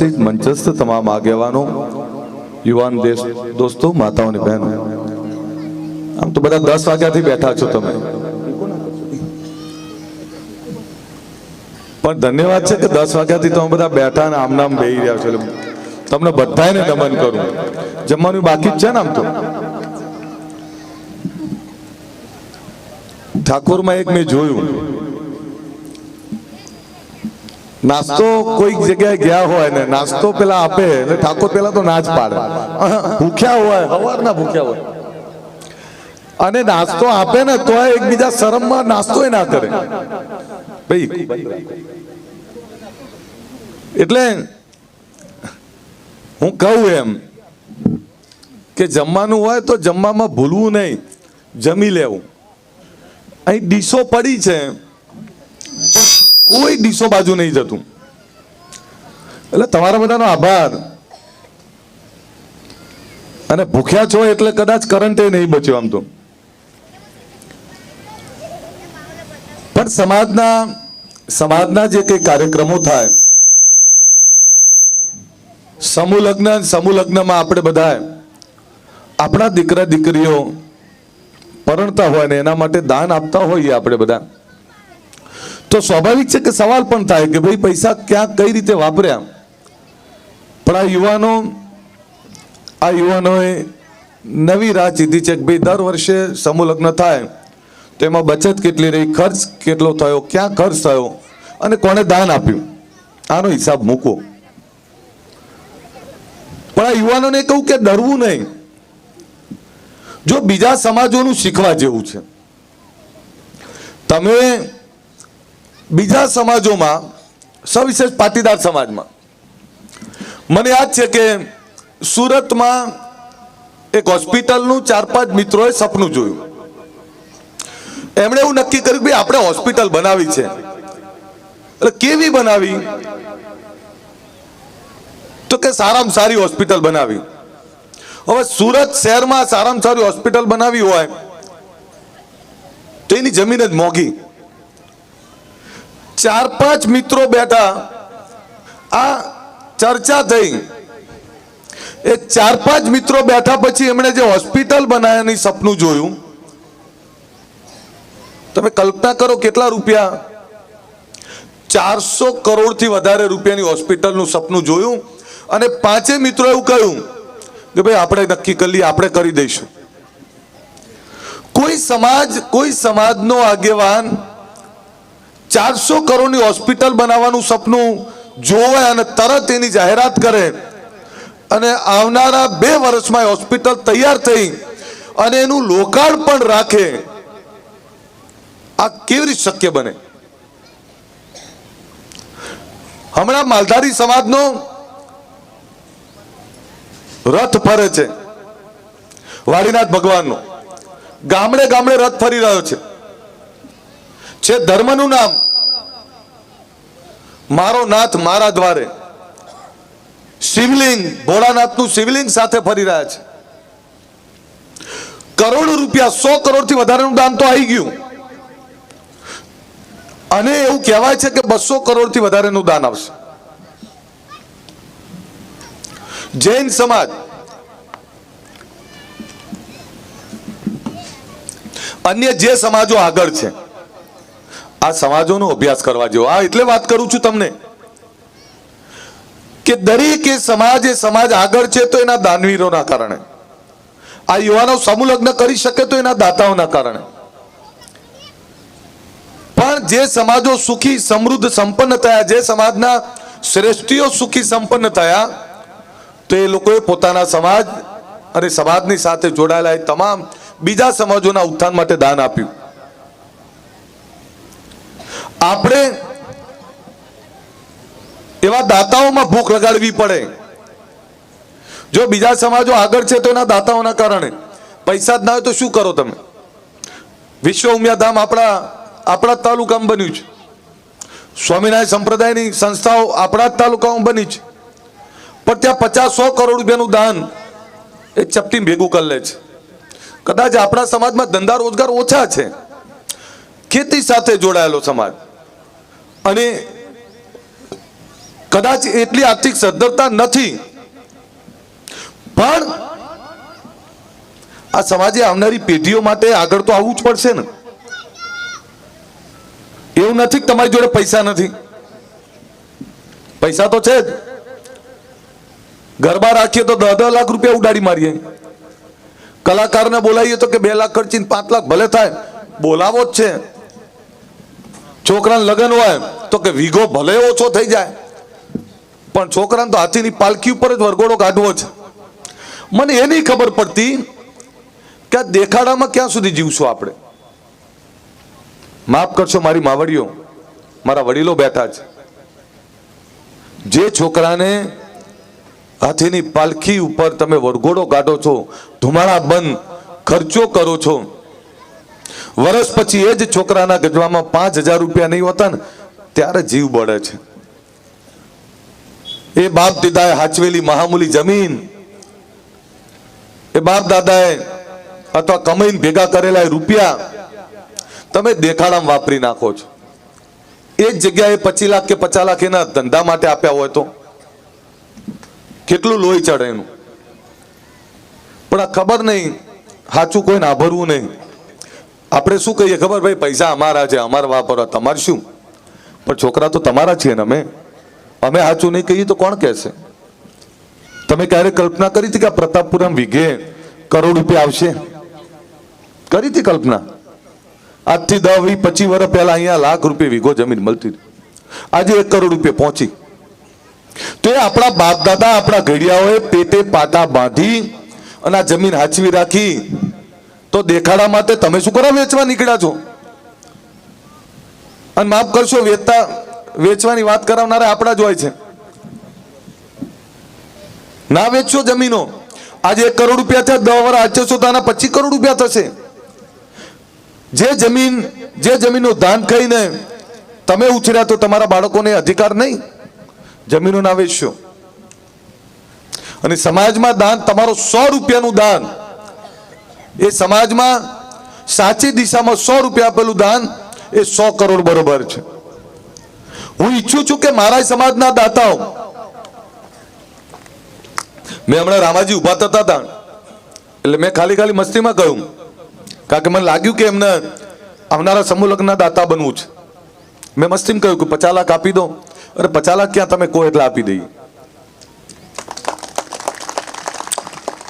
मंचस्थ तमाम આગેવાનો યુવાન દેશ દોસ્તો માતાઓ અને બહેનો આમ તો બધા 10 વાગ્યાથી બેઠા છો તમે પણ ધન્યવાદ છે કે 10 વાગ્યાથી તમે બધા બેઠા અને આમનામ બેહી રહ્યા છો તમને બધાને નમન કરું જમવાનું બાકી જ છે ને આમ તો ઠાકોરમાં એક મેં જોયું नास्तो कोई जगह गया हुआ है नास्तो पेला आपे એટલે ઠાકોર પેલા તો ના જ પાડે ભૂખ્યા હોય હવારના ભૂખ્યા હોય અને નાસ્તો આપે ને તો એકબીજા શરમમાં નાસ્તોય ના કરે ભાઈ એટલે હું કહું એમ કે જમવાનું હોય તો જમવામાં ભૂલવું નહીં જમી લેવું અહીં ડીશો પડી છે કોઈ ડીશો બાજુ નહીં જતું એટલે તમારા બધાનો આભાર અને ભૂખ્યા છો એટલે કદાચ કરંટે નહીં બચ્યો આમ તો પણ સમાજના જે કઈ કાર્યક્રમો થાય સમૂહ લગ્નમાં આપણે બધા આપણા દીકરા દીકરીઓ પરણતા હોય ને એના માટે દાન આપતા હોઈએ આપણે બધા તો સ્વાભાવિક છે કે સવાલ પણ થાય કે ભાઈ પૈસા ક્યાં કઈ રીતે વાપર્યા પણ આ યુવાનોએ નવી રાહ ચીધી છે કે ભાઈ દર વર્ષે સમૂહ લગ્ન થાય તો એમાં બચત કેટલી રહી ખર્ચ કેટલો થયો ક્યાં ખર્ચ થયો અને કોને દાન આપ્યું આનો હિસાબ મૂકો પણ આ યુવાનોને કહું કે ડરવું નહીં જો બીજા સમાજોનું શીખવા જેવું છે તમે બીજા સમાજોમાં સવિશેષ પાટીદાર સમાજમાં મને યાદ છે કે સુરતમાં એક હોસ્પિટલનું 4-5 મિત્રોએ સપનું જોયું એમણે એવું નક્કી કર્યું કે આપણે હોસ્પિટલ બનાવી છે એટલે કેવી બનાવી તો કે સારામાં સારી હોસ્પિટલ બનાવી હવે સુરત શહેરમાં સારામાં સારી હોસ્પિટલ બનાવી હોય તો એની જમીન જ મોંઘી 4-5 મિત્રો બેઠા આ ચર્ચા થઈ એ 4-5 મિત્રો બેઠા પછી એમણે જે હોસ્પિટલ બનાવવાની સપનું જોયું તમે કલ્પના કરો કેટલા રૂપિયા 400 કરોડથી વધારે રૂપિયાની હોસ્પિટલનું સપનું જોયું અને 5 મિત્રો એવું કહ્યું કે ભાઈ આપણે નક્કી કરી લઈએ આપણે કરી દઈશું કોઈ સમાજનો આગેવાન 400 કરોડની હોસ્પિટલ બનાવવાનું સપનું જોવે અને તરત એની જાહેરાત કરે અને આવનારા 2 વર્ષમાં હોસ્પિટલ તૈયાર થઈ અને એનું લોકાર્પણ રાખે આ કેવી રીતે શક્ય બને હમણાં માલધારી સમાજનો રથ ફરે છે વાડીનાથ ભગવાનનો ગામડે ગામડે રથ ફરી રહ્યો છે ધર્મનું નામ મારો નાથ મારા દ્વારે શિવલિંગ ભોળાનાથનું શિવલિંગ સાથે ફરી રહ્યા છે કરોડો રૂપિયા 100 કરોડથી વધારેનું દાન તો આવી ગયું અને એવું કહેવાય છે કે 200 કરોડથી વધારેનું દાન આવશે જૈન સમાજ અન્ય જે સમાજો આગળ છે આ સમાજોનો અભ્યાસ કરવા જેવો આ એટલે વાત કરું છું તમને કે દરેક સમાજ આગળ છે તો એના દાનવીરોના કારણે આ યુવાનો સમૂહ લગ્ન કરી શકે તો એના દાતાઓના કારણે પણ જે સમાજો સુખી સમૃદ્ધ સંપન્ન થયા જે સમાજના શ્રેષ્ઠીઓ સુખી સંપન્ન થયા તો એ લોકોએ પોતાના સમાજ અને સમાજની સાથે જોડાયેલા તમામ બીજા સમાજોના ઉત્થાન માટે દાન આપ્યું આપણે એવા દાતાઓમાં ભૂખ લગાડવી પડે જો બીજા સમાજો આગળ છે તો એના દાતાઓના કારણે પૈસા જ ના હોય તો શું કરો તમે વિશ્વ ઉમિયાધામ આપણા તાલુકામાં બન્યું છે સ્વામિનારાયણ સંપ્રદાયની સંસ્થાઓ આપણા જ તાલુકામાં બની છે પણ ત્યાં 50-100 કરોડ રૂપિયાનું દાન એ ચપટી ભેગું કરી લે છે કદાચ આપણા સમાજમાં ધંધા રોજગાર ઓછા છે ખેતી સાથે જોડાયેલો સમાજ અને કદાચ એટલી આર્થિક સદ્ધરતા નથી, પણ આ સમાજે આવનારી પેઢીઓ માટે આગળ તો આવવું જ પડશે ને. એવું નથી કે તમારી જોડે પૈસા નથી, પૈસા તો છે જ. ગરબા રાખીએ તો 10 લાખ રૂપિયા ઉડાડી મારીએ, કલાકારને બોલાવીએ તો કે 2 લાખ ખર્ચીને 5 લાખ ભલે થાય, બોલાવો જ છે. છોકરાને લગ્ન હોય તો કે વીઘો ભલે ઓછો થઈ જાય, પણ છોકરાને તો હાથીની પાલખી ઉપર જ વરઘોડો કાઢવો છે. મને એ નહીં ખબર પડતી કે આ દેખાડામાં ક્યાં સુધી જીવશું આપણે. માફ કરશો મારી માવડીઓ, મારા વડીલો બેઠા છે. જે છોકરાને હાથીની પાલખી ઉપર તમે વરઘોડો કાઢો છો, ધુમાડા બંધ ખર્ચો કરો છો, વર્ષ પછી એ જ છોકરાના ગજવામાં 5,000 રૂપિયા નહીં હોતા ને ત્યારે જીવ બળે છે. એ બાપ દાદાએ હાચવેલી મહામૂલી જમીન, એ બાપ દાદાએ અથવા કમાઈને ભેગા કરેલા રૂપિયા તમે દેખાડામાં વાપરી નાખો છો. એ જ જગ્યાએ 25 લાખ કે 50 લાખ એના ધંધા માટે આપ્યા હોય તો કેટલું લોહી ચડે એનું. પણ આ ખબર નહીં, સાચું કોઈને આભરવું નહીં. આપણે શું કહીએ ખબર, ભાઈ પૈસા અમારા છે, અમારા વાપરવા, તમારે શું? પણ છોકરા તો તમારા છે ને. અમે સાચું નહીં કહીએ તો કોણ કહેશે? તમે ક્યારે કલ્પના કરી હતી કે પ્રતાપપુરમ વીઘે કરોડ રૂપિયા આવશે? કરી હતી કલ્પના? આજથી 10, 20, 25 વર્ષ પહેલા અહીંયા લાખ રૂપિયા વીઘો જમીન મળતી, આજે 1 કરોડ રૂપિયા પહોંચી. તો એ આપણા બાપ દાદા, આપણા ઘડિયાઓએ પેટે પાટા બાંધી અને આ જમીન હાચવી રાખી. તો દેખાડા માટે તમે શું કરવા વેચવા નીકળ્યા છો? અને માફ કરશો, વેચવાની વાત કરાવનારા આપણા જ હોય છે. ના વેચશો જમીનો. આજે 1 કરોડ રૂપિયા થયા, 10 વર્ષ આચરશો તો આના 25 કરોડ રૂપિયા થશે. જે જમીનનું દાન ખાઈને તમે ઉછર્યા તો તમારા બાળકોને અધિકાર નહીં. જમીનો ના વેચશો. અને સમાજમાં દાન, તમારો 100 રૂપિયાનું દાન, એ સમાજમાં સાચી દિશામાં 100 રૂપિયા આપેલું દાન એ 100 કરોડ બરોબર છે. હું ઈચ્છું છું કે મારા સમાજના દાતાઓ, મેં હમણાં રામાજી ઉભા થતા હતા એટલે મેં ખાલી મસ્તીમાં કહ્યું, કારણ કે મને લાગ્યું કે એમને આવનારા સમૂહ લગ્નના દાતા બનવું છે. મેં મસ્તીમાં કહ્યું કે 50 લાખ આપી દો. અરે 50 લાખ ક્યાં, તમે કહો એટલે આપી દઈએ.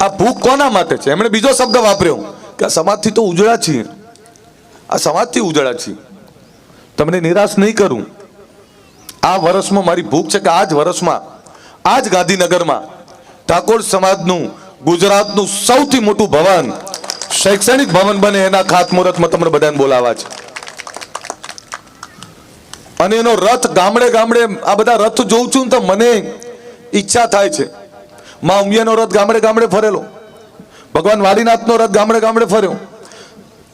આ ભૂખ કોના માટે છે? એમણે બીજો શબ્દ વાપર્યો કે આ સમાજથી તો ઉજળા છીએ, આ સમાજથી ઉજળા છીએ. તમને નિરાશ નહીં કરું. આ વર્ષમાં મારી ભૂખ છે કે આ જ વર્ષમાં, આ જ ગાંધીનગરમાં ઠાકોર સમાજનું ગુજરાતનું સૌથી મોટું ભવન, શૈક્ષણિક ભવન બને એના ખાતમુહૂર્તમાં તમને બધાને બોલાવા છે. અને એનો રથ ગામડે ગામડે, આ બધા રથ જોઉં છું તો મને ઈચ્છા થાય છે. માં ઉમિયાનો રથ ગામડે ગામડે ફરેલો, ભગવાન વાડીનાથનો રથ ગામડે ગામડે ફર્યો,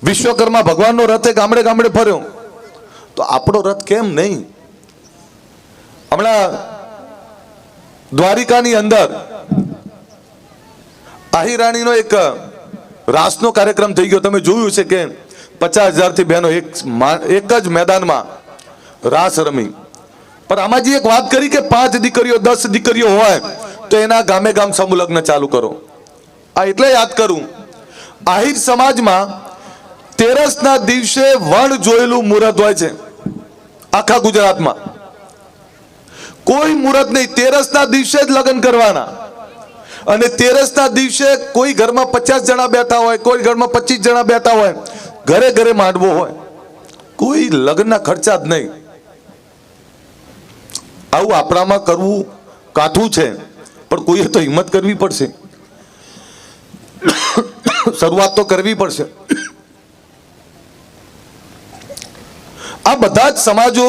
વિશ્વકર્મા ભગવાનનો રથ ગામડે ગામડે ફર્યો. તો આપણો રથ કેમ નહીં? હમણાં દ્વારિકાની અંદર આહિરાણીનો એક રાસનો કાર્યક્રમ થઈ ગયો. તમે જોયું છે કે 50,000 થી બહેનો એક જ મેદાનમાં રાસ રમી. પણ આમાં જે એક વાત કરી કે 5 દીકરીઓ 10 દીકરીઓ હોય તો એના ગામે ગામ સમૂહ લગ્ન ચાલુ કરો. આ એટલે યાદ કરું, આહિર સમાજમાં 13ના દિવસે વણ જોયેલું મુહૂર્ત હોય છે આખા ગુજરાતમાં. કોઈ મુહૂર્ત નહીં, 13ના દિવસે જ લગ્ન કરવાના. અને 13ના દિવસે કોઈ ઘરમાં 50 જણા બેઠા હોય, કોઈ ઘરમાં 25 જણા બેઠા હોય, ઘરે ઘરે માંડવો હોય, કોઈ લગ્નના ખર્ચા જ નહીં. આવું આપણામાં કરવું કાઠું છે, પણ કોઈએ તો હિંમત કરવી પડશે, શરૂઆત તો કરવી પડશે. આ બધા જ સમાજો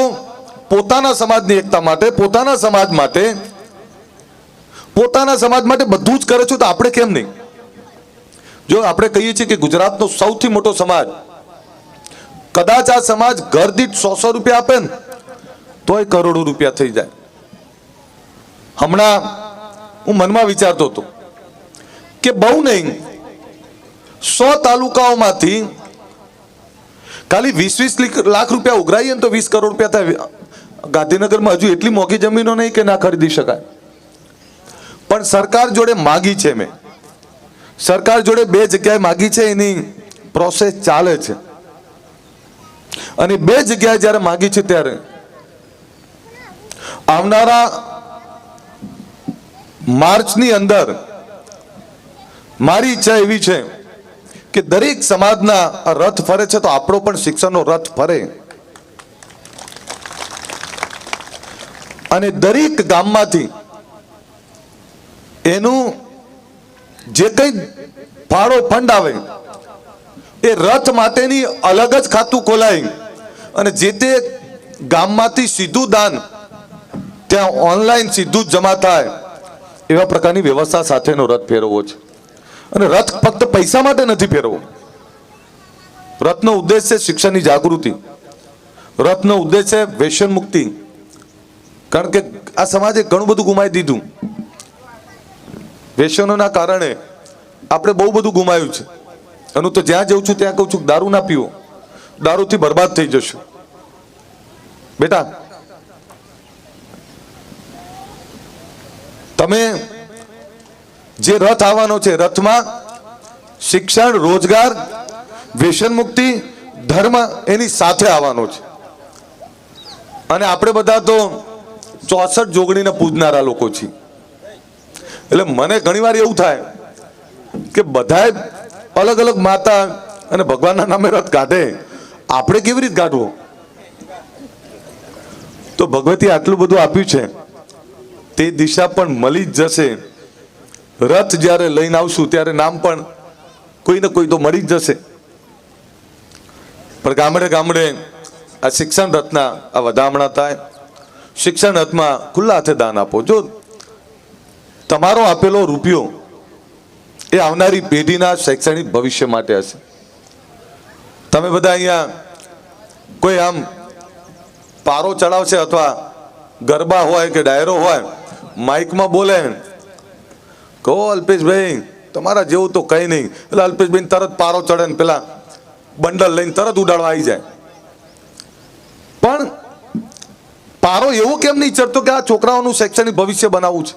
પોતાના સમાજની એકતા માટે, પોતાના સમાજ માટે બધું જ કરે છે. તો આપણે કેમ નહીં? જો આપણે કહીએ છીએ કે ગુજરાતનો સૌથી મોટો સમાજ, કદાચ આ સમાજ ઘર દીઠ 100 રૂપિયા આપે ને તોય કરોડો રૂપિયા થઈ જાય. હમણાં હું મનમાં વિચારતો હતો કે બહુ નહીં, 100 તાલુકાઓમાંથી ખાલી 20-20 લાખ રૂપિયા ઉઘરાઈએ ને તો 20 કરોડ રૂપિયા થાય. ગાંધીનગરમાં હજુ એટલી મોંઘી જમીનો નહીં કે ના ખરીદી શકાય, પણ સરકાર જોડે માગી છે મેં, સરકાર જોડે 2 જગ્યાએ માગી છે, એની પ્રોસેસ ચાલે છે. અને 2 જગ્યાએ જ્યારે માગી છે ત્યારે આવનારા માર્ચની અંદર મારી ઈચ્છા એવી છે કે દરેક સમાજના રથ ફરે છે તો આપણો પણ શિક્ષણનો રથ ફરે, અને દરેક ગામમાંથી એનું જે કંઈ ફાળો ફંડ આવે એ રથ માટેની અલગ જ ખાતું ખોલાય અને જે તે ગામમાંથી સીધું દાન ત્યાં ઓનલાઈન સીધું જ જમા થાય એવા પ્રકારની વ્યવસ્થા સાથેનો રથ ફેરવવો છે. અને રથ ફક્ત પૈસા માટે નથી ફેરવો. રથનો ઉદ્દેશ છે શિક્ષણની જાગૃતિ, રથનો ઉદ્દેશ છે વ્યસન મુક્તિ. કારણ કે આ સમાજે ઘણું બધું ગુમાવી દીધું, વ્યસનોના કારણે આપણે બહુ બધું ગુમાવ્યું છે. અને તો જ્યાં જઉં છું ત્યાં કહું છું દારૂ ના પીવો, દારૂથી બરબાદ થઈ જશો. બેટા તમે જે રથ આવવાનો છે, રથમાં શિક્ષણ, રોજગાર, વ્યસન મુક્તિ, ધર્મ એની સાથે આવવાનો છે. અને આપણે બધા તો 64 જોગણીને પૂજનારા લોકો છીએ. એટલે મને ઘણીવાર એવું થાય કે બધાએ અલગ અલગ માતા અને ભગવાનના નામે રથ કાઢે, આપણે કેવી રીતે કાઢવો? તો ભગવતી આટલું બધું આપ્યું છે, તે દિશા પણ મળી જ જશે. રથ જ્યારે લઈને આવશું ત્યારે નામ પણ કોઈ ને કોઈ તો મળી જ જશે. પણ ગામડે ગામડે આ શિક્ષણ રથના આ વધામણા થાય. શિક્ષણ રથમાં ખુલ્લા હાથે દાન આપો. જો તમારો આપેલો રૂપિયો એ આવનારી પેઢીના શૈક્ષણિક ભવિષ્ય માટે હશે. તમે બધા અહીંયા કોઈ આમ પારો ચડાવશે અથવા ગરબા હોય કે ડાયરો હોય, માઇકમાં બોલે કહો અલ્પેશભાઈ તમારા જેવું તો કઈ નહીં, એટલે અલ્પેશભાઈ તરત પારો ચડે ને પેલા બંડલ લઈને તરત ઉડાડવા આવી જાય. પણ પારો એવો કેમ નહીં ચડતો કે આ છોકરાઓનું શૈક્ષણિક ભવિષ્ય બનાવવું છે?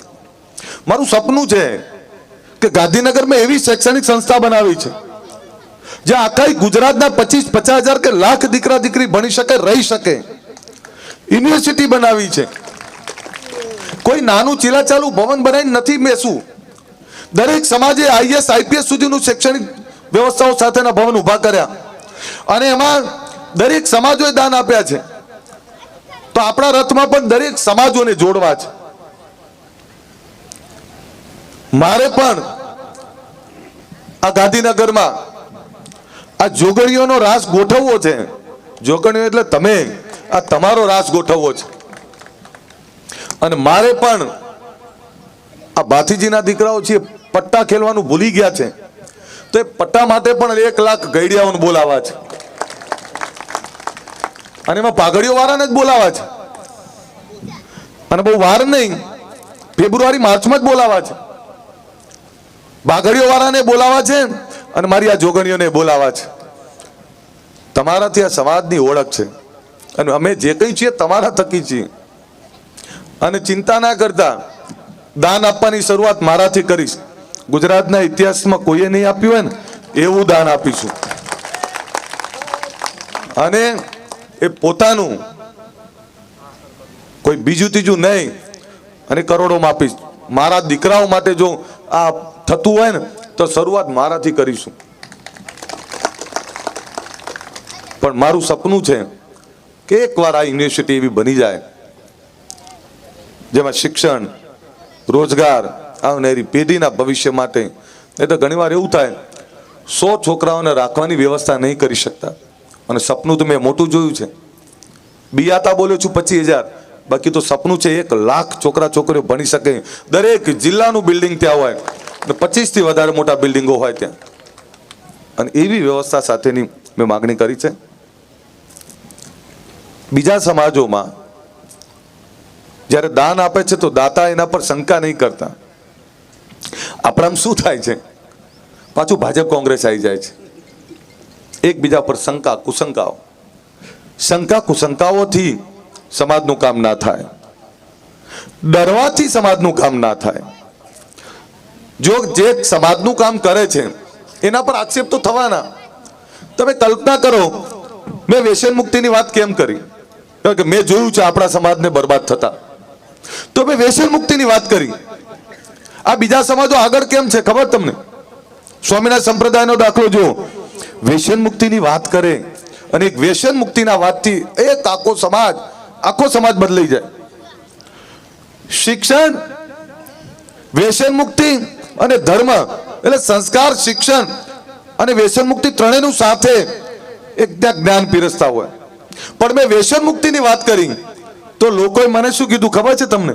મારું સપનું છે કે ગાંધીનગરમાં એવી શૈક્ષણિક સંસ્થા બનાવી છે જ્યાં આખા ગુજરાતના 25-50 હજાર કે લાખ દીકરા દીકરી ભણી શકે, રહી શકે. યુનિવર્સિટી બનાવી છે. કોઈ નાનું ચીલાચાલુ ભવન બનાવીને નથી બેસવું. દરેક સમાજે IAS IPS સુધીનું શૈક્ષણિક વ્યવસ્થાઓ સાથેના ભવન ઉભા કર્યા અને એમાં દરેક સમાજોએ દાન આપ્યા છે. તો આપણા રથમાં પણ દરેક સમાજોને જોડવા છે. મારે પણ આ ગાંધીનગરમાં આ જોગણીઓનો રાસ ગોઠવવો છે. જોગણીઓ એટલે તમે, આ તમારો રાસ ગોઠવવો છે. અને મારે પણ આ ભાથીજીના દીકરાઓ છે પટ્ટા ખેલવાનું ભૂલી ગયા છે, તો એ પટ્ટા માટે પણ 1 લાખ ગઈડિયાઓને બોલાવા છે. અને એમાં પાઘડીઓ વાળાને જ બોલાવા છે. અને બહુ વાર નહીં, ફેબ્રુઆરી માર્ચમાં જ બોલાવા છે. બાઘડીઓ વાળાને બોલાવા છે અને મારી આ જોગણીઓને બોલાવા છે. તમારાથી આ સમાજની ઓળખ છે અને અમે જે કંઈ છીએ તમારા થકી છીએ. અને ચિંતા ના કરતા, દાન આપવાની શરૂઆત મારાથી કરીશ. ગુજરાતના ઇતિહાસમાં કોઈએ નહીં આપ્યું હોય ને એવું દાન આપીશું. અને એ પોતાનું, કોઈ બીજું ત્રીજું નહીં, અને કરોડોમાં આપીશ. મારા દીકરાઓ માટે જો આ થતું હોય ને તો શરૂઆત મારાથી કરીશું. પણ મારું સપનું છે કે એકવાર આ યુનિવર્સિટી એવી બની જાય જેમાં શિક્ષણ, રોજગાર, આવનારી પેઢીના ભવિષ્ય માટે. નહીં તો ઘણીવાર એવું થાય 100 છોકરાઓને રાખવાની વ્યવસ્થા નહીં કરી શકતા. અને સપનું તો મેં મોટું જોયું છે. બિયાતા બોલ્યો છું 25,000, બાકી તો સપનું છે 1 લાખ છોકરા છોકરીઓ ભણી શકે. દરેક જિલ્લાનું બિલ્ડિંગ ત્યાં હોય, 25 થી વધારે મોટા બિલ્ડિંગો હોય ત્યાં. અને એવી વ્યવસ્થા સાથેની મેં માગણી કરી છે. બીજા સમાજોમાં જ્યારે દાન આપે છે તો દાતા એના પર શંકા નહીં કરતા. આપણામાં શું થાય છે? પાછું ભાજપ કોંગ્રેસ આવી જાય છે. એકબીજા પર શંકા કુશંકાઓથી સમાજનું કામ ના થાય, ડરવાથી સમાજનું કામ ના થાય. જો જે સમાજનું કામ કરે છે એના પર આક્ષેપ તો થવાના. તમે કલ્પના કરો, મેં વ્યસન મુક્તિની વાત કેમ કરી? કારણ કે મેં જોયું છે આપણા સમાજને બરબાદ થતા, તો મેં વ્યસન મુક્તિની વાત કરી. આ બીજા સમાજો આગળ કેમ છે ખબર તમને? સ્વામિનારાયણ સંપ્રદાયનો દાખલો જુઓ, વ્યસન મુક્તિની વાત કરે અને એક વ્યસન મુક્તિના વાતથી એક આખો સમાજ બદલાઈ જાય. શિક્ષણ, વ્યસન મુક્તિ અને ધર્મ, એટલે સંસ્કાર, શિક્ષણ અને વ્યસન મુક્તિ ત્રણેયનું સાથે એક ત્યાં જ્ઞાન પીરસતા હોય. પણ મેં વ્યસન મુક્તિની વાત કરી તો લોકોએ મને શું કીધું ખબર છે તમને?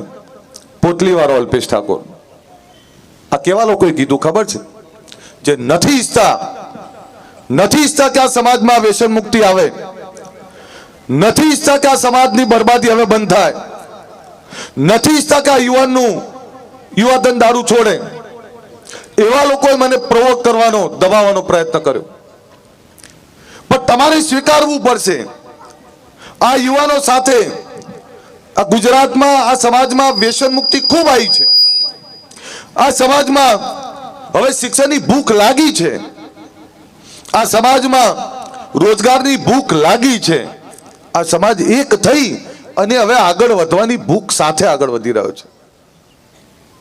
પોટલી વાળો અલ્પેશ ઠાકોર. આ કેવા લોકોએ કીધું ખબર છે? જે નથી ઈચ્છતા કે આ સમાજમાં વ્યસન મુક્તિ આવે, નથી ઈચ્છતા કે આ સમાજની બરબાદી હવે બંધ થાય, નથી ઈચ્છતા કે આ યુવાધન દારૂ છોડે. એવા લોકોએ મને પ્રોવોક કરવાનો, દબાવવાનો પ્રયત્ન કર્યો. પણ તમારે સ્વીકારવું પડશે, આ યુવાનો સાથે આ ગુજરાતમાં, આ સમાજમાં વ્યસન મુક્તિ ખૂબ આવી છે. આ સમાજમાં હવે શિક્ષણની ભૂખ લાગી છે, આ સમાજમાં રોજગારની ભૂખ લાગી છે. આ સમાજ એક થઈ અને હવે આગળ વધવાની ભૂખ સાથે આગળ વધી રહ્યો છે.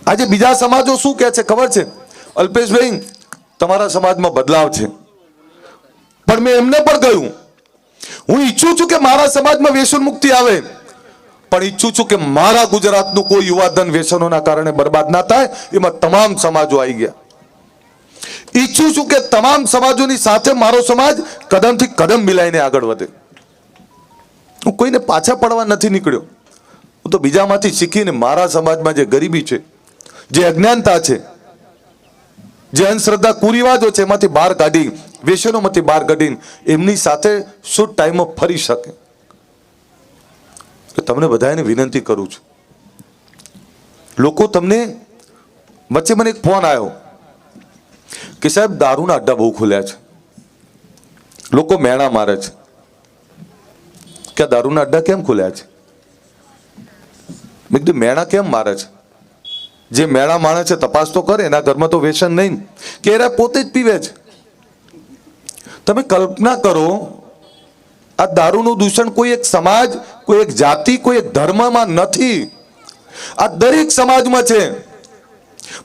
આજે બીજા સમાજો શું કહે છે ખબર છે? અલ્પેશભાઈ, તમારા સમાજમાં બદલાવ છે. પણ મેં એમને પણ કહ્યું, હું ઈચ્છું છું કે મારા સમાજમાં વ્યસન મુક્તિ આવે, પણ ઈચ્છું છું કે મારા ગુજરાતનું કોઈ યુવાધન વ્યસનોના કારણે બરબાદ ના થાય. એમાં તમામ સમાજો આવી ગયા. ઈચ્છું છું કે તમામ સમાજોની સાથે મારો સમાજ કદમથી કદમ મિલાઈને આગળ વધે. હું કોઈને પાછા પડવા નથી નીકળ્યો. હું તો બીજામાંથી શીખીને મારા સમાજમાં જે ગરીબી છે, જે અજ્ઞાનતા છે, જે અંધશ્રદ્ધા, કુરિવાજો છે, એમાંથી બહાર કાઢી, વ્યસનોમાંથી બહાર કાઢીને એમની સાથે શું ટાઈમમાં ફરી શકે. તમને બધાને વિનંતી કરું છું, લોકો તમને વચ્ચે મને એક ફોન આવ્યો કે સાહેબ દારૂના અડ્ડા બહુ ખુલ્યા છે, લોકો મેણા મારે છે. કે દારૂના અડ્ડા કેમ ખુલ્યા છે? મેં કીધું મેણા કેમ મારે છે? જે મેણા માણે છે તપાસ તો કરે, એના ઘરમાં તો વ્યસન નહીં કે એરા પોતે જ પીવે છે. તમે કલ્પના કરો, આ દારૂનું દૂષણ કોઈ એક સમાજ, કોઈ એક જાતિ, કોઈ એક ધર્મમાં નથી, આ દરેક સમાજમાં છે.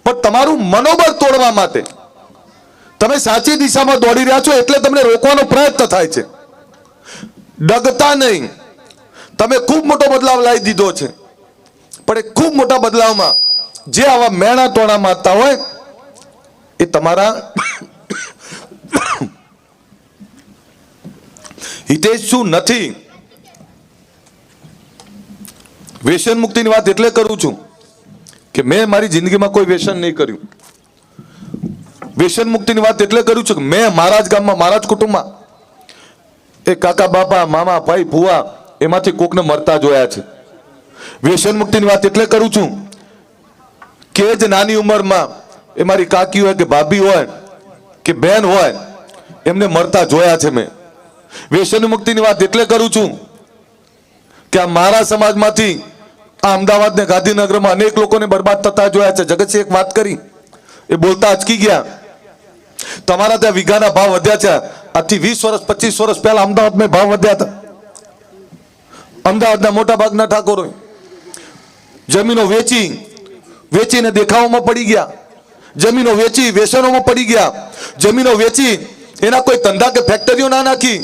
પણ તમારું મનોબળ તોડવા માટે તમે સાચી દિશામાં દોડી રહ્યા છો એટલે તમને રોકવાનો પ્રયત્ન થાય છે. ડગતા નહીં. તમે ખૂબ મોટો બદલાવ લાવી દીધો છે, પણ એ ખૂબ મોટા બદલાવમાં જે આવા મેણા ટોણા મારતા હોય એ તમારા હિતેશુ નથી. વ્યસન મુક્તિની વાત એટલે કરું છું કે મેં મારી જિંદગીમાં કોઈ વ્યસન નહીં કર્યું. વ્યસન મુક્તિની વાત એટલે કરું છું કે મેં મારા જ ગામમાં, મારા જ કુટુંબમાં એ કાકા, બાપા, મામા, ભાઈ, ભુવા એમાંથી કોકને મરતા જોયા છે. વ્યસન મુક્તિની વાત એટલે કરું છું કે જ નાની ઉંમરમાં એ મારી કાકી હોય કે ભાભી હોય કે બહેન હોય એમને મરતા જોયા છે મેં. વ્યસન મુક્તિની વાત એટલે કરું છું કે આ મારા સમાજમાંથી આ અમદાવાદ ને ગાંધીનગરમાં અનેક લોકોને બરબાદ થતા જોયા છે. જગતસિંહ એક વાત કરી, એ બોલતા અચકી ગયા. તમારા ત્યાં વીઘાના ભાવ વધ્યા છે. આજથી 20 વર્ષ 25 વર્ષ પહેલા અમદાવાદમાં ભાવ વધ્યા હતા. અમદાવાદના મોટા ભાગના ઠાકોરો જમીનો વેચીને દેખાવોમાં પડી ગયા, જમીનો વેચી વ્યસનોમાં પડી ગયા, જમીનો વેચી એના કોઈ ધંધા કે ફેક્ટરીઓ ના નાખી.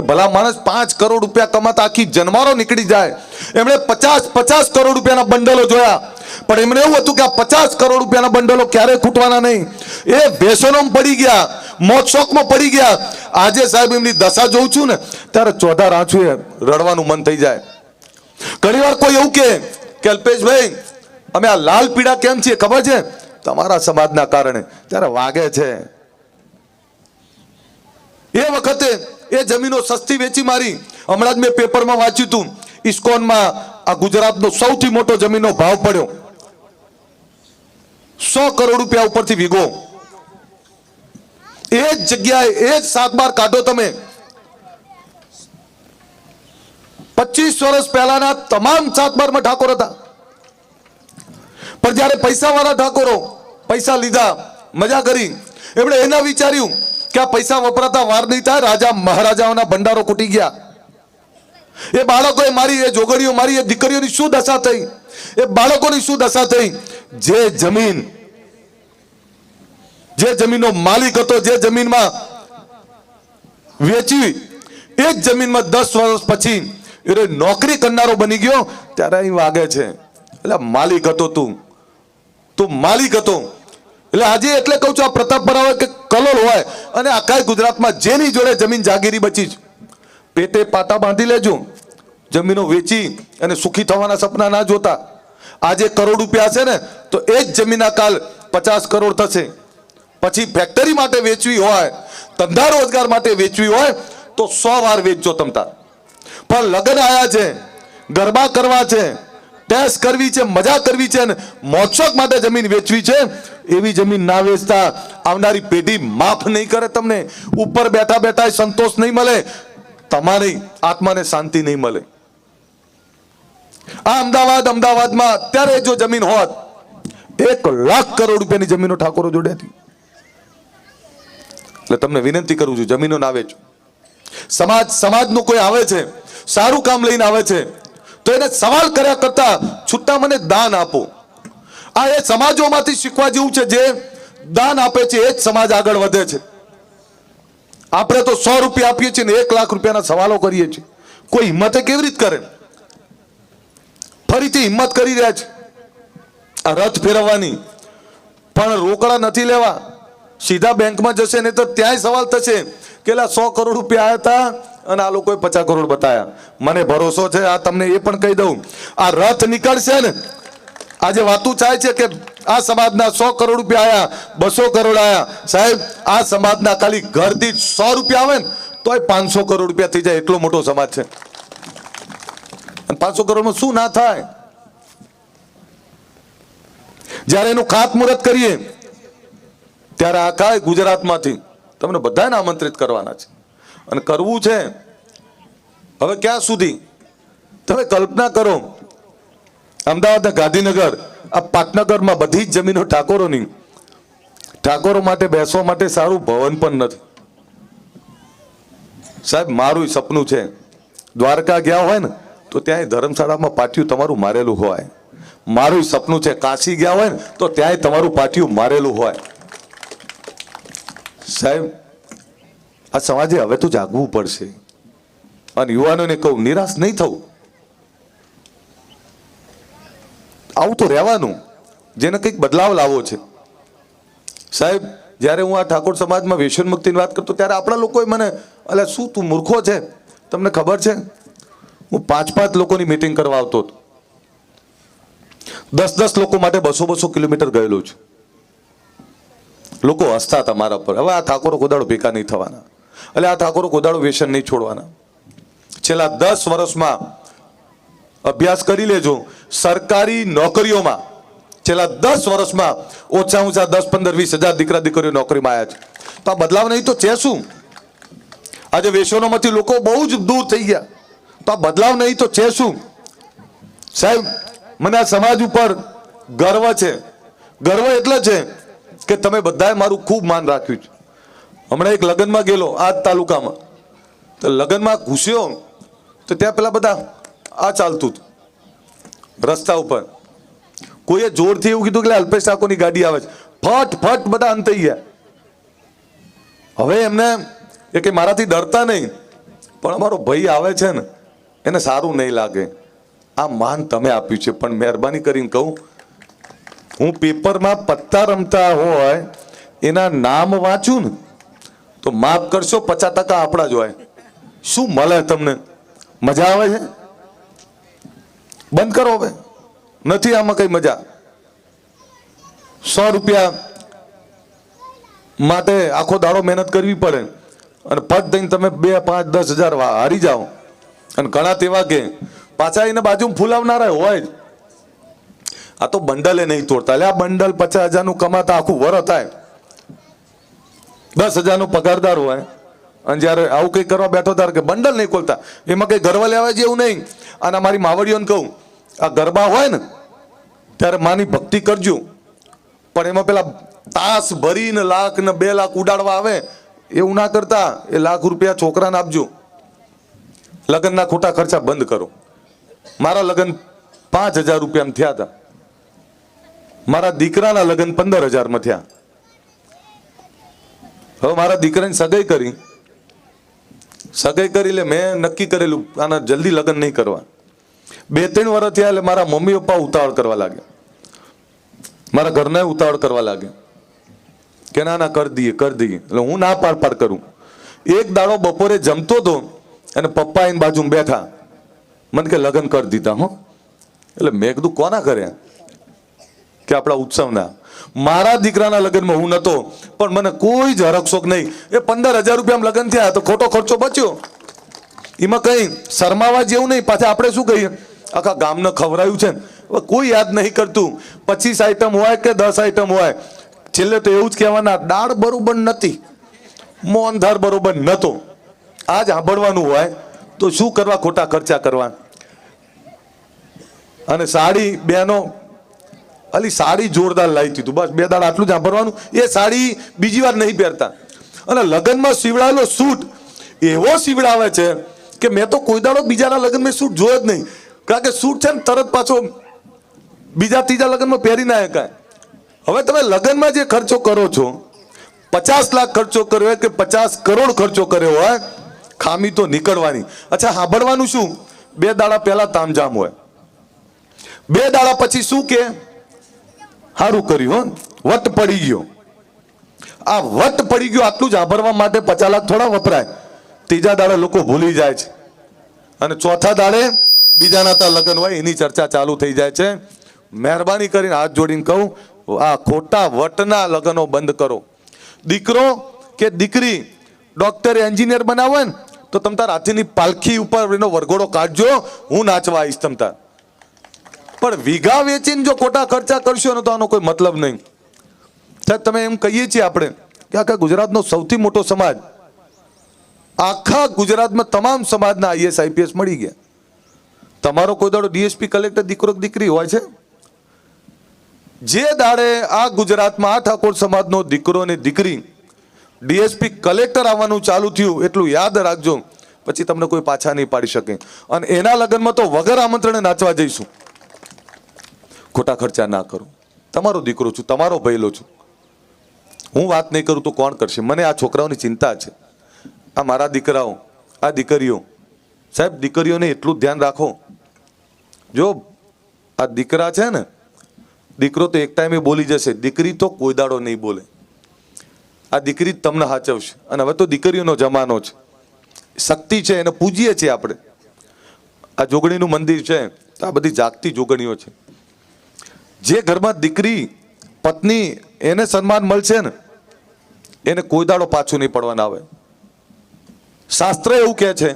ભલા માણસ 5 કરોડ રૂપિયા કમાતા આખી જન્મારો નીકળી જાય. એમણે 50 કરોડ રૂપિયાના બંડલો જોયા, પણ એમણે એવું હતું કે આ 50 કરોડ રૂપિયાના બંડલો ક્યારે ખૂટવાના નહીં. એ વ્યસનોમાં પડી ગયા, મોજ શોખમાં પડી ગયા. આજે સાહેબ એમની દશા જોઉં છું ને ત્યારે ચોધાર આંચુએ રડવાનું મન થઈ જાય. ઘણી વાર કોઈ એવું કે અલ્પેશભાઈ અમે આ લાલ પીળા કેમ છીએ ખબર છે? તમારા સમાજના કારણે. ત્યારે વાગે છે. એ વખતે એ જમીનો સસ્તી વેચી મારી. હમણાં જ મેં પેપરમાં વાંચ્યું હતું, ઇસ્કોનમાં આ ગુજરાતનો સૌથી મોટો જમીનનો ભાવ પડ્યો 100 કરોડ રૂપિયા ઉપરથી વીઘો. એ જ જગ્યાએ એ જ 7 બાર કાઢો તમે, 25 વર્ષ પહેલાના તમામ સાતબારમાં ઠાકોર હતા, પણ જ્યારે પૈસાવાળા ઠાકોરો પૈસા લીધા, મજા કરી, એમણે એના વિચાર્યું કે આ પૈસા વપરાતા વાર નહીં થાય, રાજા મહારાજાઓના ભંડારો ખૂટી ગયા. એ બાળકોએ મારી, એ જોગણીઓ મારી, એ દીકરીઓની શું દશા થઈ, એ બાળકોની શું દશા થઈ. જે જમીનનો માલિક હતો, જે જમીનમાં વેચી, એ જ જમીનમાં 10 વર્ષ પછી એ નોકરી કરનારો બની ગયો. ત્યારે અહીં વાગે છે, એટલે માલિક હતો તું માલિક હતો. એટલે આજે એટલે કહું છું, આ પ્રતાપ બરાબર કે કલોલ હોય અને આખા ગુજરાતમાં જેની જોડે જમીન જાગીરી બચી છે, પેટે પાટા બાંધી લેજો. જમીનો વેચી અને સુખી થવાના સપના ના જોતા. આજે કરોડ રૂપિયા છે ને તો એ જ જમીનના કાલ 50 કરોડ થશે. પછી ફેક્ટરી માટે વેચવી હોય, ધંધા રોજગાર માટે વેચવી હોય તો 100 વાર વેચજો તમતા. પણ લગ્ન આયા છે, ગરબા કરવા છે, ટેસ્ટ કરવી છે, મજા કરવી છે અને મોજશોખ માટે જમીન વેચવી છે, એવી જમીન ના વેચતા. આવનારી પેઢી માફ નહીં કરે તમને. ઉપર બેઠા બેઠા સંતોષ નહીં મળે, તમારી આત્માને શાંતિ નહીં મળે. આ અમદાવાદમાં અત્યારે જો જમીન હોત, 1 લાખ કરોડ રૂપિયાની જમીનો ઠાકોરો જોડે હતી. એટલે તમને વિનંતી કરું છું, જમીનો ના વેચો. સમાજનું કોઈ આવે છે, સારું કામ લઈને આવે છે, તો એને સવાલ કર્યા કરતા છૂટા મને દાન આપો. આ એ સમાજોમાંથી શીખવા જેવું છે. જે દાન આપે છે એ જ સમાજ આગળ વધે છે. આપણે તો 100 રૂપિયા આપીએ છીએ ને 1 લાખ રૂપિયાના સવાલો કરીએ છીએ. કોઈ હિંમતે કેવી રીતે કરે? ફરીથી હિંમત કરી રહ્યા છે આ રથ ફેરવવાની, પણ રોકડા નથી લેવા, સીધા બેંકમાં જશે ને તો ત્યાંય સવાલ થશે કે 100 કરોડ રૂપિયા આવ્યા હતા અને આ લોકોએ 50 કરોડ બતાયા. મને ભરોસો છે, આ તમને એ પણ કહી દઉં, આ રથ નીકળશે ને, આજે વાતું થાય છે કે આ સમાજના 100 કરોડ રૂપિયા આયા, 200 કરોડ આયા. સાહેબ, આ સમાજના ખાલી ઘરથી 100 રૂપિયા આવે ને તોય 500 કરોડ રૂપિયા થઈ જાય, એટલો મોટો સમાજ છે. 500 કરોડમાં શું ના થાય? જ્યારે એનું ખાતમુહૂર્ત કરીએ ત્યારે આખા ગુજરાતમાંથી તમને બધાને આમંત્રિત કરવાના છે અને કરવું છે. હવે ક્યાં સુધી? તમે કલ્પના કરો, અમદાવાદ ગાંધીનગર, આ પાટનગરમાં બધી જ જમીનો ઠાકોરોની. ઠાકોરો માટે બેસવા માટે સારું ભવન પણ નથી. સાહેબ, મારું સપનું છે, દ્વારકા ગયા હોય ને તો ત્યાં ધર્મશાળામાં પાટિયું તમારું મારેલું હોય. મારું સપનું છે, કાશી ગયા હોય ને તો ત્યાંય તમારું પાટિયું મારેલું હોય. સાહેબ, આ સમાજે હવે તો જાગવું પડશે. અને યુવાનોને કહું, નિરાશ નહીં થવું. આવું તો રહેવાનું, જેને કંઈક બદલાવ લાવવો છે. સાહેબ, જ્યારે હું આ ઠાકોર સમાજમાં વ્યસન મુક્તિની વાત કરતો ત્યારે આપણા લોકોએ મને, અલે શું તું મૂર્ખો છે? તમને ખબર છે, હું 5-5 લોકોની મીટિંગ કરવા આવતો હતો. 10-10 લોકો માટે 200-200 કિલોમીટર ગયેલો છું. લોકો હસતા હતા મારા પર. હવે આ ઠાકોરો કોદાળો ભેગા નહીં થવાના, એટલે આ ઠાકોરો કોદાળો વ્યસન નહીં છોડવાના. છેલ્લા 10 વર્ષમાં અભ્યાસ કરી લેજો, સરકારી નોકરીઓમાં છેલ્લા 10 વર્ષમાં ઓછા 10-15-20 હજાર દીકરા દીકરીઓ નોકરીમાં આવ્યા છે. તો આ બદલાવ નહીં તો છે શું? આજે વ્યસનોમાંથી લોકો બહુ જ દૂર થઈ ગયા, તો આ બદલાવ નહીં તો છે શું? સાહેબ, મને આ સમાજ ઉપર ગર્વ છે. ગર્વ એટલે છે કે તમે બધાએ મારું ખૂબ માન રાખ્યું છે. હમણાં એક લગ્નમાં ગયેલો આ તાલુકામાં, તો લગ્નમાં ઘૂસ્યો તો ત્યાં પેલા બધા આ ચાલતું હતું રસ્તા ઉપર. કોઈએ જોરથી એવું કીધું કે અલ્પેશ ઠાકોરની ગાડી આવે છે, ફટ ફટ બધા અંતાઈ ગયા. હવે એમને એ કે મારાથી ડરતા નહીં, પણ અમારો ભાઈ આવે છે ને એને સારું નહીં લાગે. આ માન તમે આપ્યું છે, પણ મહેરબાની કરીને કહું, હું પેપરમાં પત્તા રમતા હોય એના નામ વાંચું ને તો માફ કરશો 50% આપણા જ હોય. શું મળે તમને? મજા આવે છે? બંધ કરો હવે, નથી આમાં કઈ મજા. 100 રૂપિયા માટે આખો દાડો મહેનત કરવી પડે અને પટ દઈને તમે 2, 5, 10 હજાર હારી જાઓ. અને ઘણા તેવા કે પાછા એને બાજુમાં ફૂલાવનારા હોય જ. આ તો બંડલે નહીં તોડતા. એટલે આ બંડલ 50,000 નું કમાતા આખું વરસ થાય, 10,000 નો પગારદાર હોય, અને જ્યારે આવું કંઈ કરવા બેઠો ત્યારે કે બંડલ નહીં ખોલતા, એમાં કંઈ ગરવા લેવા જેવું નહીં. અને મારી માવડીઓને કહું, આ ગરબા હોય ને ત્યારે માની ભક્તિ કરજો, પણ એમાં પેલા તાસ ભરીને લાખ ને 2 લાખ ઉડાડવા આવે એવું ના કરતા. એ લાખ રૂપિયા છોકરાને આપજો. લગ્નના ખોટા ખર્ચા બંધ કરો. મારા લગ્ન 5,000 રૂપિયામાં થયા હતા, મારા દીકરાના લગ્ન 15,000માં થયા. હવે મારા દીકરાની સગાઈ કરી એટલે મેં નક્કી કરેલું આના જલ્દી લગ્ન નહીં કરવા. 2-3 વર્ષ થયા એટલે મારા મમ્મી પપ્પા ઉતાવળ કરવા લાગ્યા, મારા ઘરના ઉતાવળ કરવા લાગ્યા કે ના કરી દઈએ. એટલે હું ના પાડ કરું. એક દાડો બપોરે જમતો હતો અને પપ્પા એની બાજુ બેઠા, મને કે લગ્ન કરી દીધા હો. એટલે મેં કીધું કોના કર્યા? કે આપણા ઉત્સવના. મારા દીકરાના લગ્નમાં હું નતો, પણ મને કોઈ જ હરકશોક નહીં. એ 15,000 રૂપિયામાં લગ્ન થયા તો ખોટો ખર્ચો બચ્યો, એમાં કઈ શરમાવા જેવું નહીં. પાછા આપણે શું કહીએ, આખા ગામને ખવડાયું છે. કોઈ યાદ નહીં કરતું. 25 આઈટમ હોય કે 10 આઈટમ હોય, છેલ્લે તો એવું જ કહેવાના દાળ બરોબર નથી, મોહનધાર બરોબર નતો. આ જ સાંભળવાનું હોય તો શું કરવા ખોટા ખર્ચા કરવા. અને સાડી બેનો અલી સાડી જોરદાર લાવી દીધું, બસ 2 દાડા આટલું જ સાંભળવાનું. એ સાડી બીજી વાર નહીં પહેરતા. અને લગ્નમાં સીવડાવેલો સૂટ એવો સીવડાવે છે કે મેં તો કોઈ દાડો બીજાના લગ્નમાં સૂટ જોયો જ નહીં. કારણ કે સૂટ છે ને તરત પાછો બીજા ત્રીજા લગ્નમાં પહેરી ના શકાય. હવે તમે લગ્નમાં જે ખર્ચો કરો છો, 50 લાખ ખર્ચો કર્યો હોય કે 50 કરોડ ખર્ચો કર્યો હોય, ખામી તો નીકળવાની. અચ્છા, સાંભળવાનું શું? 2 દાડા પહેલા તામઝામ હોય, 2 દાડા પછી શું કે સારું કર્યું, વટ પડી ગયો. આ વટ પડી ગયો આટલું જ સાંભળવા માટે 50 લાખ થોડા વપરાય. ત્રીજા દાડે લોકો ભૂલી જાય છે, અને ચોથા દાડે બીજાના ત્યાં લગ્ન હોય એની ચર્ચા ચાલુ થઈ જાય છે. મહેરબાની કરીને હાથ જોડીને કહું, આ ખોટા વટના લગ્નો બંધ કરો. દીકરો કે દીકરી ડોક્ટર એન્જિનિયર બનાવો ને તો તમ તાર હાથીની પાલખી ઉપર એનો વરઘોડો કાઢજો, હું નાચવા આવીશ તમ તાર. પણ વીઘા વેચીને જો ખોટા ખર્ચા કરશો ને તો આનો કોઈ મતલબ નહીં. સાહેબ, તમે એમ કહીએ છીએ આપણે કે આખા ગુજરાતનો સૌથી મોટો સમાજ, આખા ગુજરાતમાં તમામ સમાજના IAS IPS મળી ગયા. તમારો કોઈ દાડો DSP કલેક્ટર દીકરો દીકરી હોય છે? જે દાડે આ ગુજરાતમાં આ ઠાકોર સમાજનો દીકરો ને દીકરી DSP કલેક્ટર આવવાનું ચાલુ થયું, એટલું યાદ રાખજો, પછી તમને કોઈ પાછા નહીં પાડી શકે. અને એના લગ્નમાં તો વગર આમંત્રણે નાચવા જઈશું. ખોટા ખર્ચા ના કરો. તમારો દીકરો છું, તમારો ભયલો છું. હું વાત નહીં કરું તો કોણ કરશે? મને આ છોકરાઓની ચિંતા છે. આ મારા દીકરાઓ, આ દીકરીઓ. સાહેબ, દીકરીઓને એટલું ધ્યાન રાખો. જો આ દીકરા છે ને, દીકરો તો એક ટાઈમે બોલી જશે, દીકરી તો કોઈ દાડો નહીં બોલે. આ દીકરી તમને સાચવશે. અને હવે તો દીકરીઓનો જમાનો છે, શક્તિ છે, એને પૂજીએ છીએ આપણે. આ જોગણીનું મંદિર છે તો આ બધી જાગતી જોગણીઓ છે. જે ઘરમાં દીકરી પત્ની એને સન્માન મળશે ને, એને કોઈ દાડો પાછું નહીં પડવાના આવે. શાસ્ત્ર એવું કહે છે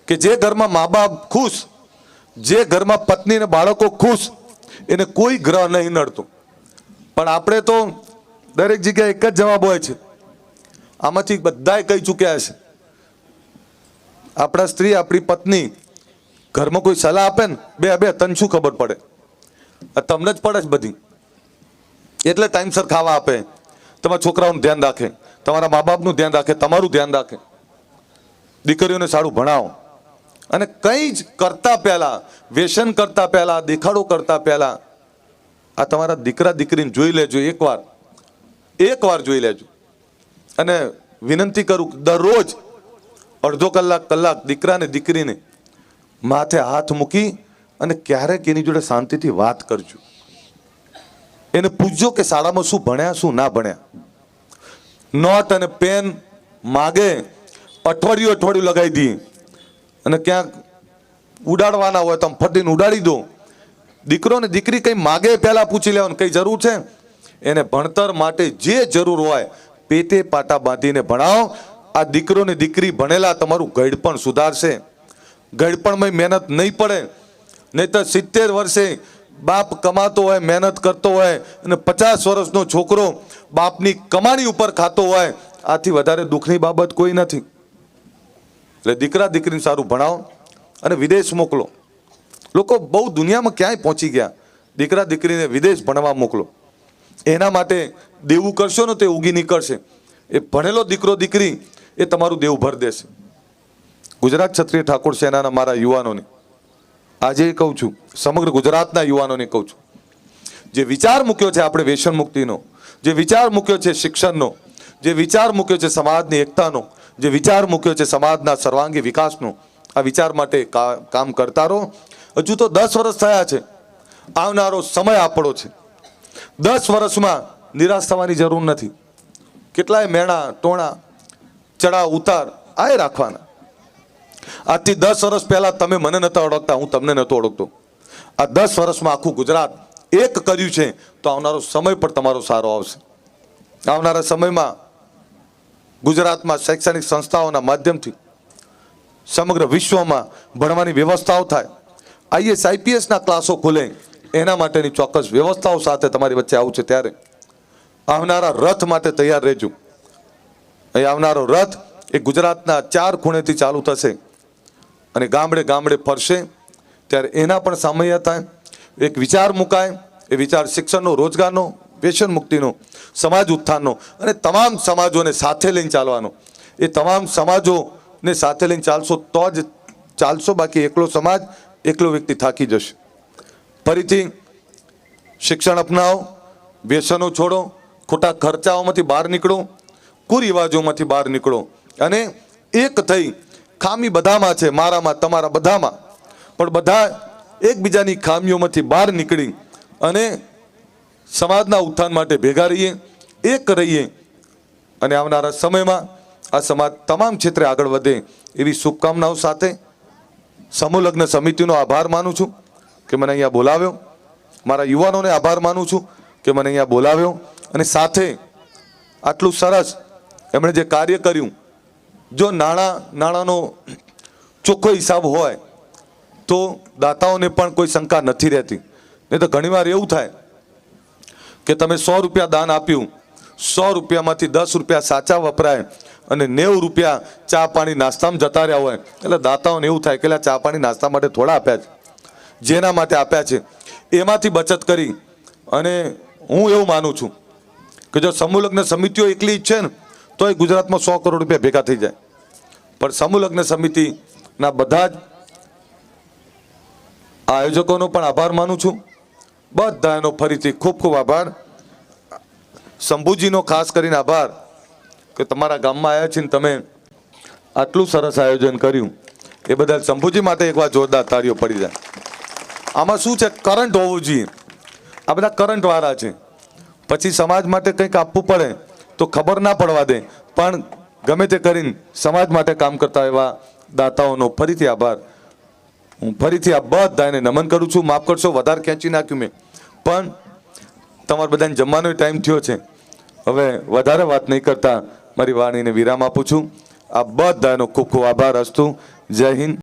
કે જે ઘરમાં મા બાપ ખુશ, જે ઘરમાં પત્ની અને બાળકો ખુશ, એને કોઈ ગ્રહ નહીં નડતું. પણ આપણે તો દરેક જગ્યાએ એક જ જવાબ હોય છે. આમાંથી બધાએ કહી ચૂક્યા છે. આપણા સ્ત્રી, આપણી પત્ની ઘરમાં કોઈ સલાહ આપે ને, બે તને શું ખબર પડે? તમને જ પડે જ બધી. એટલે ટાઈમસર ખાવા આપે, તમારા છોકરાઓનું ધ્યાન રાખે, તમારા મા બાપનું ધ્યાન રાખે, તમારું ધ્યાન રાખે. દીકરીઓને સારું ભણાવો. અને કંઈ જ કરતા પહેલા, વ્યસન કરતા પહેલા, દેખાડો કરતા પહેલા આ તમારા દીકરા દીકરીને જોઈ લેજો. એકવાર જોઈ લેજો. અને વિનંતી કરું, દરરોજ અડધો કલાક દીકરાને દીકરીને માથે હાથ મૂકી અને ક્યારેક એની જોડે શાંતિથી વાત કરજો. એને પૂછજો કે શાળામાં શું ભણ્યા, શું ના ભણ્યા. નોટ અને પેન માગે, અઠવાડિયું લગાવી દઈએ. અને ક્યાંક ઉડાડવાના હોય તો આમ ફટીને ઉડાડી દો. દીકરો ને દીકરી કંઈ માગે પહેલા પૂછી લેવાનું, કઈ જરૂર છે. એને ભણતર માટે જે જરૂર હોય પેટે પાટા બાંધીને ભણાવો. આ દીકરો ને દીકરી ભણેલા તમારું ગળપણ સુધારશે. ગળપણમાં મહેનત નહીં પડે. નહીં તો 70 વર્ષે બાપ કમાતો હોય, મહેનત કરતો હોય, અને 50 વર્ષનો છોકરો બાપની કમાણી ઉપર ખાતો હોય, આથી વધારે દુઃખની બાબત કોઈ નથી. એટલે દીકરા દીકરીને સારું ભણાવો અને વિદેશ મોકલો. લોકો બહુ દુનિયામાં ક્યાંય પહોંચી ગયા, દીકરા દીકરીને વિદેશ ભણવા મોકલો. એના માટે દેવું કરશો ને તે ઉગી નીકળશે. એ ભણેલો દીકરો દીકરી એ તમારું દેવું ભરી દેશે. ગુજરાત ક્ષત્રિય ઠાકોર સેનાના મારા યુવાનોને આજે કહું છું, સમગ્ર ગુજરાતના યુવાનોને કહું છું, જે વિચાર મૂક્યો છે આપણે વ્યસન મુક્તિનો, જે વિચાર મૂક્યો છે શિક્ષણનો, જે વિચાર મૂક્યો છે સમાજની એકતાનો, જે વિચાર મૂક્યો છે સમાજના સર્વાંગી વિકાસનો, આ વિચાર માટે કામ કરતા રહો. હજુ તો 10 વર્ષ થયા છે, આવનારો સમય આપણો છે. 10 વર્ષમાં નિરાશ થવાની જરૂર નથી. કેટલાય મેણા ટોણા ચડાવ ઉતાર આ રાખવાના. આજથી 10 વર્ષ પહેલા તમે મને નતા ઓળખતા, હું તમને નતો ઓળખતો. આ 10 વર્ષમાં આખું ગુજરાત એક કર્યું છે તો આવનારો સમય પણ તમારો સારો આવશે. આવનારા સમયમાં ગુજરાતમાં શૈક્ષણિક સંસ્થાઓના માધ્યમથી સમગ્ર વિશ્વમાં ભણવાની વ્યવસ્થાઓ થાય. IAS IPSના ક્લાસો ખુલે, એના માટેની ચોક્કસ વ્યવસ્થાઓ સાથે તમારી વચ્ચે આવું છે. ત્યારે આવનારા રથ માટે તૈયાર રહેજો. અહીં આવનારો રથ એ ગુજરાતના 4 ખૂણેથી ચાલુ થશે અને ગામડે ગામડે ફરશે. ત્યારે એના પણ સામૈયા થાય, એક વિચાર મુકાય. એ વિચાર શિક્ષણનો, રોજગારનો, વ્યસન મુક્તિનો, સમાજ ઉત્થાનનો અને તમામ સમાજોને સાથે લઈને ચાલવાનો. એ તમામ સમાજોને સાથે લઈને ચાલશો તો જ ચાલશો, બાકી એકલો સમાજ, એકલો વ્યક્તિ થાકી જશે. ફરીથી શિક્ષણ અપનાવો, વ્યસનો છોડો, ખોટા ખર્ચાઓમાંથી બહાર નીકળો, કુરિવાજોમાંથી બહાર નીકળો અને એક થઈ. ખામી બધામાં છે, મારામાં, તમારા બધામાં, પણ બધા એકબીજાની ખામીઓમાંથી બહાર નીકળી અને સમાજના ઉત્થાન માટે ભેગા રહીએ, એક રહીએ અને આવનારા સમયમાં આ સમાજ તમામ ક્ષેત્રે આગળ વધે એવી શુભકામનાઓ સાથે સમૂહ લગ્ન સમિતિનો આભાર માનું છું કે મને અહીંયા બોલાવ્યો. મારા યુવાનોને આભાર માનું છું કે મને અહીંયા બોલાવ્યો. અને સાથે આટલું સરસ એમણે જે કાર્ય કર્યું, જો નાણાંનો ચોખ્ખો હિસાબ હોય તો દાતાઓને પણ કોઈ શંકા નથી રહેતી. નહીં તો ઘણીવાર એવું થાય કે તમે 100 રૂપિયા દાન આપ્યું, 100 રૂપિયામાંથી 10 રૂપિયા સાચા વપરાય અને 90 રૂપિયા ચા પાણી નાસ્તામાં જતા રહ્યા હોય. એટલે દાતાઓને એવું થાય કે ચા પાણી નાસ્તા માટે થોડા આપ્યા છે, જેના માટે આપ્યા છે એમાંથી બચત કરી. અને હું એવું માનું છું કે જો સમૂહ લગ્ન સમિતિઓ એકલી ઈચ્છે ને તો એ ગુજરાતમાં 100 કરોડ રૂપિયા ભેગા થઈ જાય. પણ સમૂહ લગ્ન સમિતિના બધા જ આયોજકોનો પણ આભાર માનું છું. બધાનો ફરીથી ખૂબ ખૂબ આભાર. શંભુજીનો ખાસ કરીને આભાર કે તમારા ગામમાં આવ્યા છે ને તમે આટલું સરસ આયોજન કર્યું, એ બદલ શંભુજી માટે એકવાર જોરદાર તાળીઓ પડી જાય. આમાં શું છે, કરંટ હોવું જોઈએ. આ બધા કરંટ વાળા છે, પછી સમાજ માટે કંઈક આપવું પડે તો ખબર ના પડવા દે, પણ ગમે તે કરીને સમાજ માટે કામ કરતા એવા દાતાઓનો ફરીથી આભાર. હું ફરીથી આ બધાને નમન કરું છું. માફ કરશો, વધારે ખેંચી નાખ્યું મેં, પણ તમારે બધાને જમવાનો ટાઈમ થયો છે. હવે વધારે વાત નહીં કરતા મારી વાણીને વિરામ આપું છું. આ બધાનો ખૂબ ખૂબ આભાર. અસ્તુ. જય હિન્દ.